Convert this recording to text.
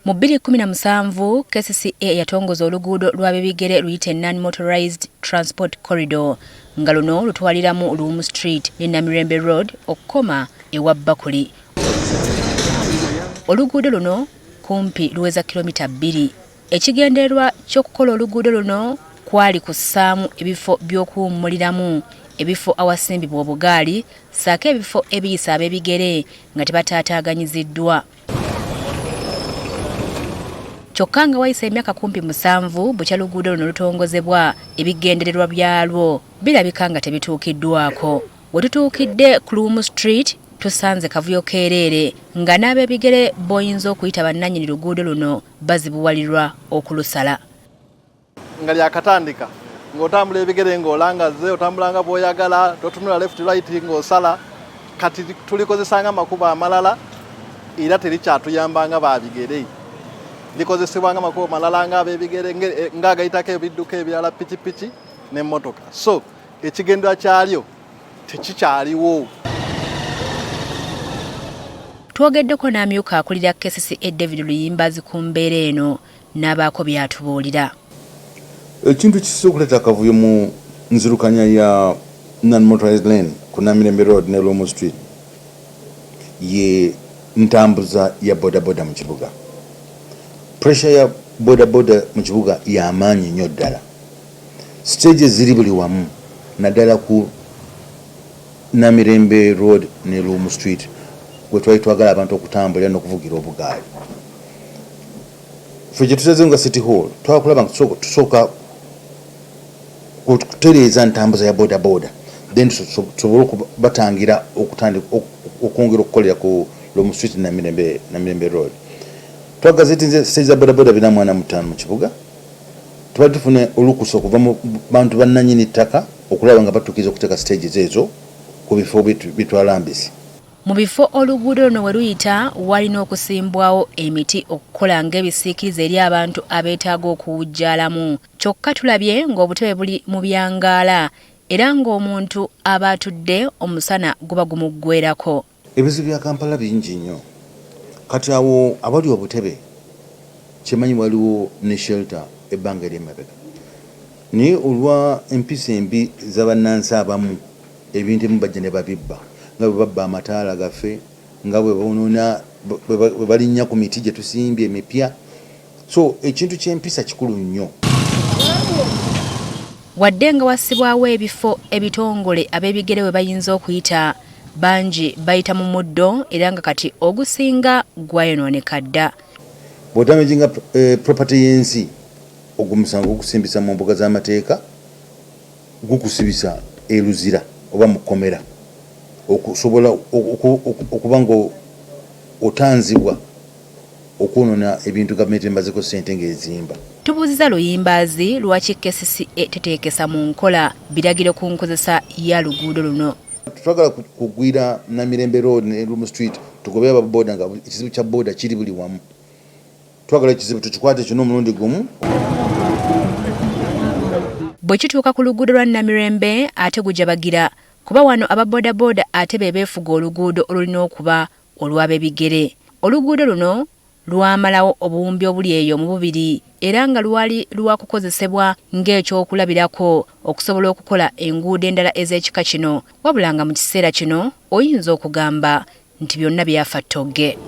Mu 2017 KCCA yatongoza oluguudo lw'abebigere luyite non-motorized transport corridor nga luno lutwaliramu Luumu Street ne Namirembe Road okukoma ewa Bakuli. Oluguudo luno kumpi luweza kilomita 2. Ekigendererwa ky'okukola oluguudo luno kwali kussaamu ebifo by'okuwummuliramu, ebifo awasimbibwa obugaali, saako ebifo ebiyisa ab'ebigere nga tebataataaganyiziddwa. Kyokka nga wayise emyaka kumpi 7 bukya luguudo luno lutongozebwa, ebigendererwa byalwo birabika nga tebituukiddwako. We tutuukidde ku Luumu Street tusanze kavuyo keereere nga n'ab'ebigere boyinza okuyita bannannyini luguudo luno bazibuwalirwa okulusala. Nga lyakatandika ng'otambula ebigere ng'olangaze, otambulanga bw'oyagala, totunula left right ng'osala. Kati tulikozesanga amakubo amalala era terikyatuyambanga babigere. Likozesebwanga amakubo amalala nga ab'ebigere ng'agayitako ebidduka ebirala pikipiki n'emmotoka. So ekigendera kyalyo tekikyaliwo. Twogeddeko n'amyuka akulira KCCA David Luyimbazi ku mbeera eno n'abaako byatubuulira. Ekintu kisobola okuleeta akavuyo mu nzirukanya ya non-motorized lane ku Namirembe Road ne Luumu Street ye ntambuza ya bodaboda mu kibuga. Pressure ya bodaboda mu kibuga y'amaanyi nnyo ddala. Stages ziri buli wamu naddala ku Namirembe Road ne Luumu Street we twali twagala abantu okutambulira n'okuvugira obugaali. Ffe gye tusazeewo nga City Hall twakulaba nga tusooka okutereeza ntambuza ya bodaboda then tusobole okubatangira okwongera okukolera ku Luumu Street Namirembe Road. Twagazetinze stage za bodaboda 45 mu kibuga. Twali tufune olukusa okuva mu bantu bannannyini ttaka okulaba nga batuukiza okuteeka stages ezo ku bifo bitwala mbisi. Mu bifo oluguudo luno we luyita walina okusimbwawo emiti okukola ng'ebisiikirize eri abantu abeetaaga okuwujjaalamu. Kyokka tulabye ng'obutebe buli mu byangaala era ng'omuntu aba atudde omusana guba gumuggweerako. Ebizibu bya Kampala bingi nnyo. Kati awo abali obutebe kimanyi waliwo ne shelter ebbanga ery'emabega. Naye olwa empisa embi z'abannansi abamu ebintu ebimu bajja ne babibba. Nga bwe babba amataala gaffe, nga bwe bonoona bwe balinnya ku miti gye tusimbye emipya. So ekintu ky'empisa kikulu nnyo. Wadde nga wassibwawo ebifo ebitongole ab'ebigere we bayinza okuyita, bangi bayita mu muddo era nga kati ogusinga gwayonooneka dda. Bw'otamejinga property y'ensi ogumusango gukusimbisa mu mbuga z'amateeka gukusibisa eruzira oba mu kkomera okusobola okuba nga otanzibwa okwonoona ebintu gavumenti embazeko ssente ng'ezimba. Tubuuziza Luyimbazi lwaki KCCA teteekesa mu nkola biragiro ku nkozesa ya luguudo luno. Twagala kugwira Namirembe Road ne Luumu Street tugobe ababoda nga ekizibu kya boda kiri buli wamu. Twagala ekizibu tukikwate kino omulundi gumu. Bwe kituuka ku luguudo lwa Namirembe ate gujabagira kuba wano ababodaboda ate be beefuga oluguudo olulina okuba olw'ab'ebigere. Oluguudo luno lwamalawo obuwumbi obuli eyo mu bubiri era nga lwali lwakukozesebwa ng'ekyokulabirako okusobola okukola enguudo endala ez'ekika kino, wabula nga mu kiseera kino oyinza okugamba nti byonna byafa ttogge.